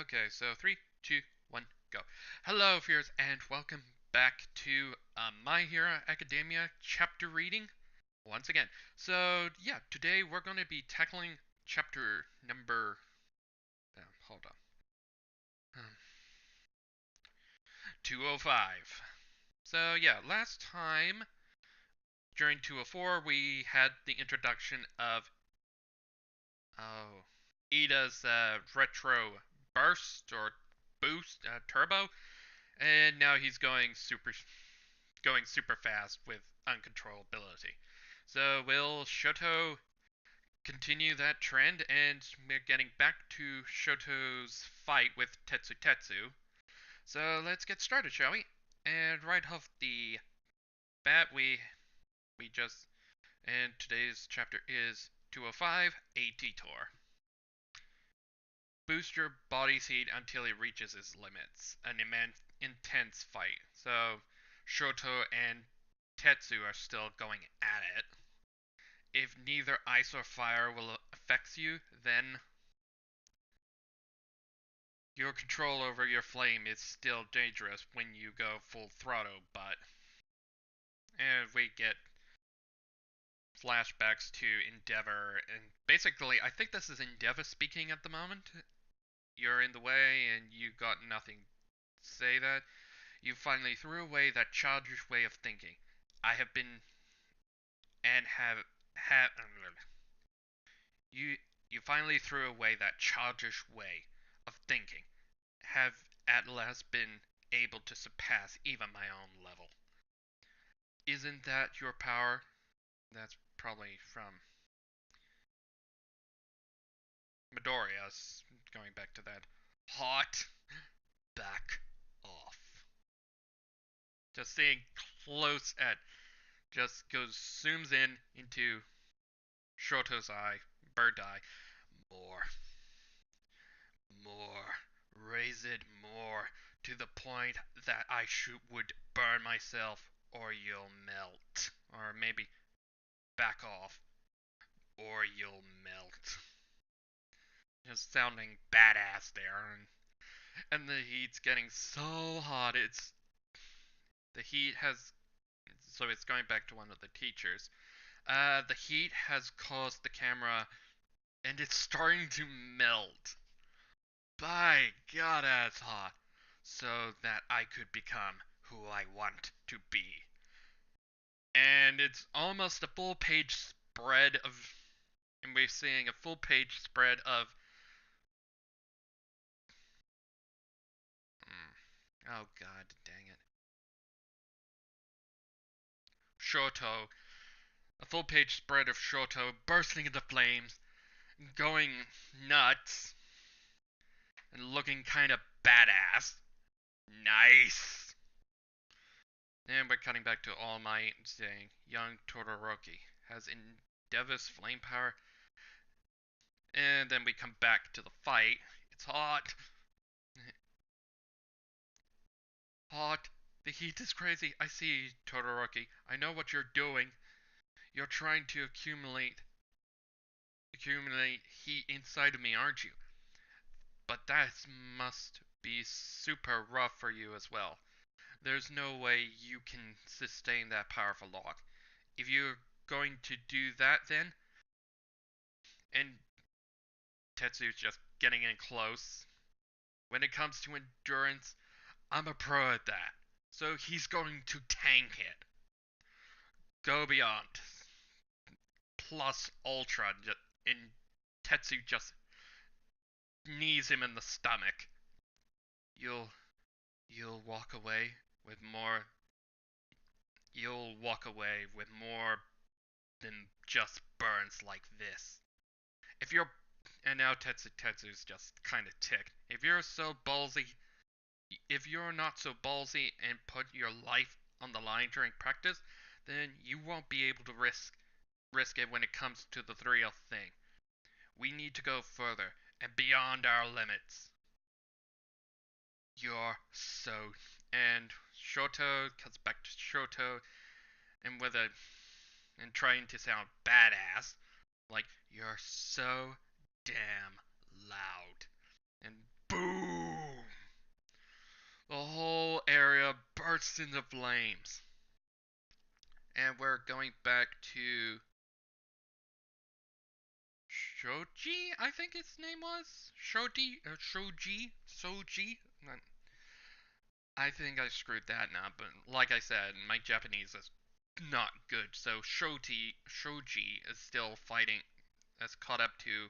Okay, so three, two, one, go. Hello, viewers, and welcome back to My Hero Academia chapter reading once again. So, yeah, today we're going to be tackling chapter number. Hold on. 205. So, yeah, last time during 204 we had the introduction of Ida's retro burst or boost turbo, and now he's going super fast with uncontrollability. So will Shoto continue that trend? And we're getting back to Shoto's fight with Tetsu Tetsu. So let's get started, shall we? And right off the bat, we just and today's chapter is 205, a detour. Boost your body's heat until it reaches its limits. An immense, intense fight. So Shoto and Tetsu are still going at it. If neither ice or fire will affect you, then your control over your flame is still dangerous when you go full throttle, but and we get flashbacks to Endeavor, and basically I think this is Endeavor speaking at the moment. You're in the way and you got nothing to say that. You finally threw away that childish way of thinking. I have been and have you you finally threw away that childish way of thinking. Have at last been able to surpass even my own level. Isn't that your power? That's probably from Midoriya, going back to that. Hot, back off. Just seeing close at, just zooms in into Shoto's eye, bird eye. More, more, raise it more, to the point that would burn myself, or you'll melt. Or maybe back off, or you'll melt. Just sounding badass there, and the heat's getting so hot. It's the heat has so it's going back to one of the teachers. The heat has caused the camera, and it's starting to melt. By God, that's hot. So that I could become who I want to be. And it's almost a full page spread of, and we're seeing a full page spread of oh god dang it. Shoto. A full page spread of Shoto bursting into flames, going nuts, and looking kinda badass. Nice. And we're cutting back to All Might saying, young Todoroki has Endeavor's flame power. And then we come back to the fight. It's hot. Hot. The heat is crazy. I see, Todoroki. I know what you're doing. You're trying to accumulate heat inside of me, aren't you? But that must be super rough for you as well. There's no way you can sustain that power for long. If you're going to do that, then, and Tetsu's just getting in close. When it comes to endurance, I'm a pro at that. So he's going to tank it. Go beyond. Plus Ultra, and Tetsu just knees him in the stomach. You'll you'll walk away with more you'll walk away with more than just burns like this. If you're and now Tetsu's just kind of ticked. If you're not so ballsy and put your life on the line during practice, then you won't be able to risk it when it comes to the real thing. We need to go further and beyond our limits. You're so and Shoto cuts back to Shoto and trying to sound badass, like you're so damn loud. And boom! bursts into flames. And we're going back to Shoji, I think his name was? Shoji? I think I screwed that up, but like I said, my Japanese is not good, so Shoji is still fighting, has caught up to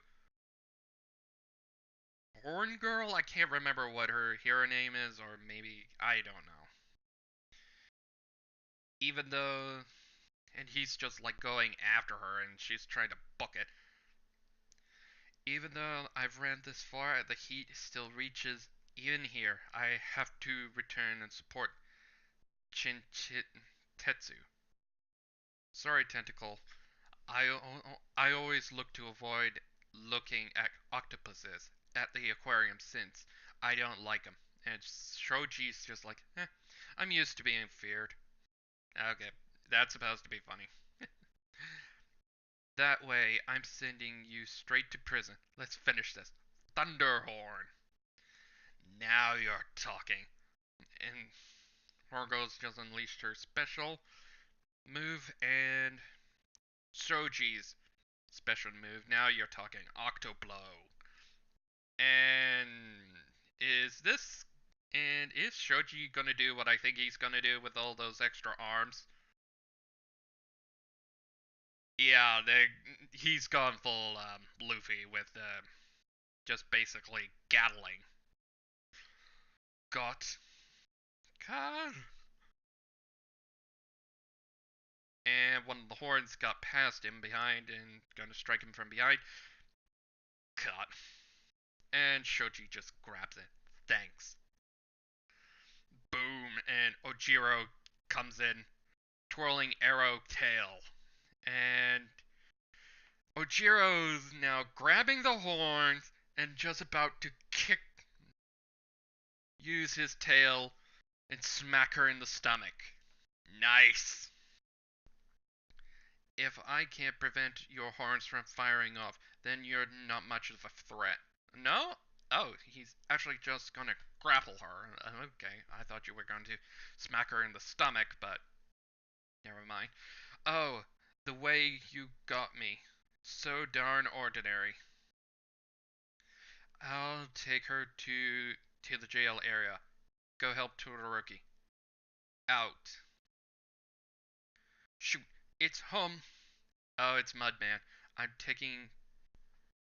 Horn Girl? I can't remember what her hero name is, or maybe, I don't know. Even though, and he's just like going after her, and she's trying to book it. Even though I've ran this far, the heat still reaches even here. I have to return and support Tetsu. Sorry, Tentacle. I always look to avoid looking at octopuses at the aquarium since I don't like them. And Shoji's just like, I'm used to being feared. Okay, that's supposed to be funny. That way, I'm sending you straight to prison. Let's finish this. Thunderhorn. Now you're talking. And Horgo's just unleashed her special move and Shoji's special move. Now you're talking Octoblow. And is this and is Shoji gonna do what I think he's gonna do with all those extra arms? Yeah, he's gone full Luffy with just basically Gatling. Got God. And one of the horns got past him behind and gonna strike him from behind. Cut. And Shoji just grabs it. Thanks. Boom, and Ojiro comes in, twirling arrow tail. And Ojiro's now grabbing the horns and just about to use his tail and smack her in the stomach. Nice. If I can't prevent your horns from firing off, then you're not much of a threat. No? Oh, he's actually just gonna grapple her. Okay, I thought you were going to smack her in the stomach, but never mind. Oh, the way you got me. So darn ordinary. I'll take her to the jail area. Go help Todoroki. Out. Shoot, it's home. Oh, it's Mudman. I'm taking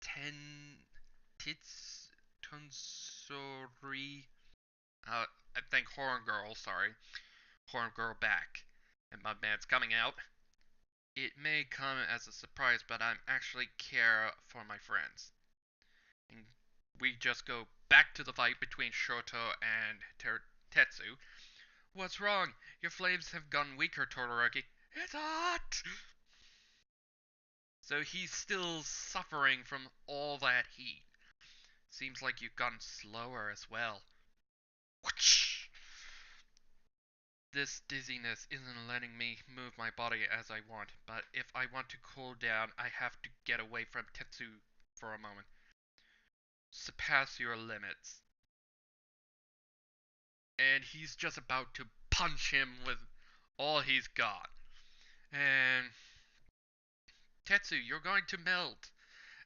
10 tits tonsori. I think Horn Girl, sorry. Horn Girl back. And Mudman's coming out. It may come as a surprise, but I'm actually care for my friends. And we just go back to the fight between Shoto and Tetsu. What's wrong? Your flames have gone weaker, Todoroki. It's hot! So he's still suffering from all that heat. Seems like you've gotten slower as well. Whoosh! This dizziness isn't letting me move my body as I want, but if I want to cool down, I have to get away from Tetsu for a moment. Surpass your limits. And he's just about to punch him with all he's got. And Tetsu, you're going to melt.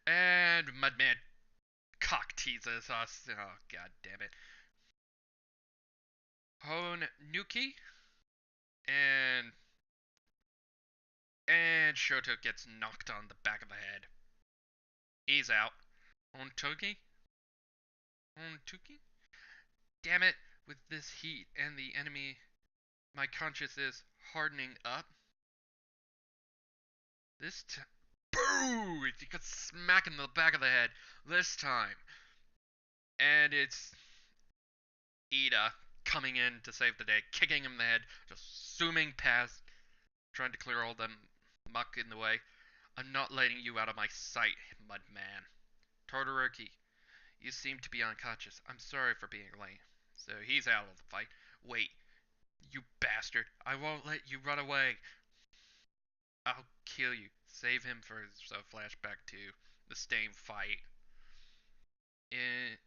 And Mudman cock teases us. Oh, god damn it. Hon Nuki and Shoto gets knocked on the back of the head. He's out. Hontuki? Hontuki? Damn it, with this heat and the enemy, my conscience is hardening up. This time. Boo! He gets smacked in the back of the head this time. And it's Ida coming in to save the day, kicking him in the head, just zooming past, trying to clear all the muck in the way. I'm not letting you out of my sight, Mudman. Todoroki, you seem to be unconscious. I'm sorry for being late. So he's out of the fight. Wait, you bastard. I won't let you run away. I'll kill you. Save him for a flashback to the same fight.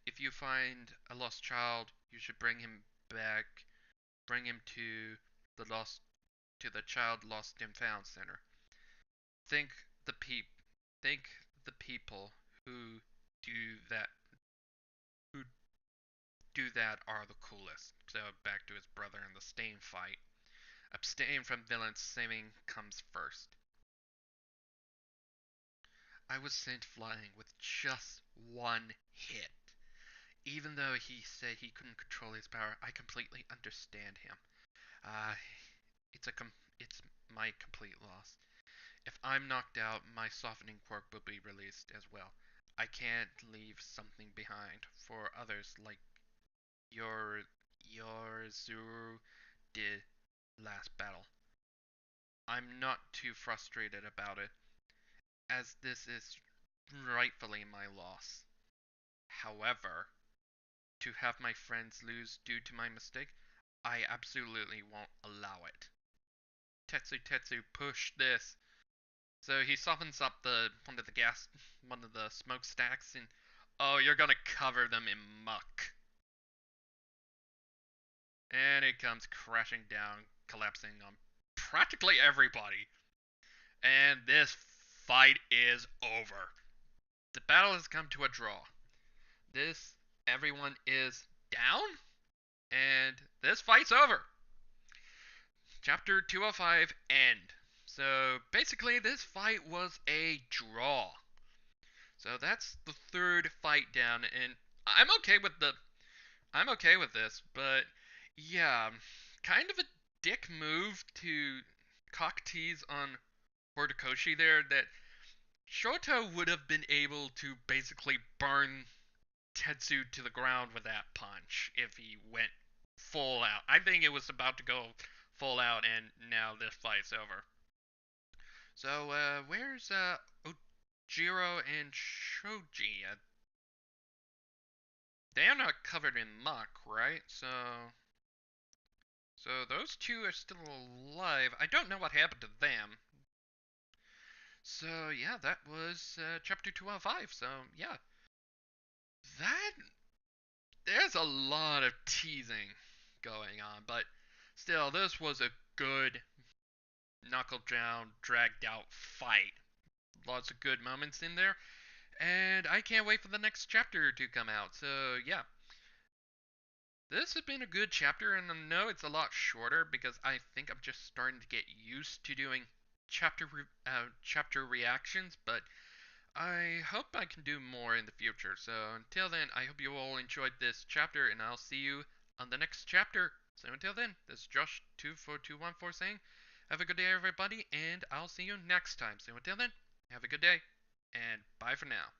If you find a lost child, you should bring him back bring him to the Child Lost and Found Center. Think the peop think the people who do that who do that are the coolest. So back to his brother in the Stain fight. Abstain from villains, saving comes first. I was sent flying with just one hit. Even though he said he couldn't control his power, I completely understand him. Uh, it's my complete loss. If I'm knocked out, my softening quirk will be released as well. I can't leave something behind for others like your Zuru did last battle. I'm not too frustrated about it, as this is rightfully my loss. However, to have my friends lose due to my mistake, I absolutely won't allow it. Tetsu, push this. So he softens up one of the smokestacks, and oh, you're gonna cover them in muck. And it comes crashing down, collapsing on practically everybody. And this fight is over. The battle has come to a draw. This, everyone is down, and this fight's over. Chapter 205 end. So basically, this fight was a draw. So that's the third fight down, and I'm okay with the I'm okay with this, but yeah, kind of a dick move to cock tease on Horikoshi there that Shoto would have been able to basically burn Tetsu to the ground with that punch if he went full out. I think it was about to go full out, and now this fight's over. So, where's Ojiro and Shoji? They're not covered in muck, right? So those two are still alive. I don't know what happened to them. So yeah, that was chapter 205. So yeah, that there's a lot of teasing going on, but still, this was a good knuckle down, dragged out fight. Lots of good moments in there, and I can't wait for the next chapter to come out. So yeah, this has been a good chapter, and I know it's a lot shorter because I think I'm just starting to get used to doing chapter reactions, but I hope I can do more in the future. So until then, I hope you all enjoyed this chapter, and I'll see you on the next chapter. So until then, this is Josh24214 saying, have a good day, everybody, and I'll see you next time. So until then, have a good day, and bye for now.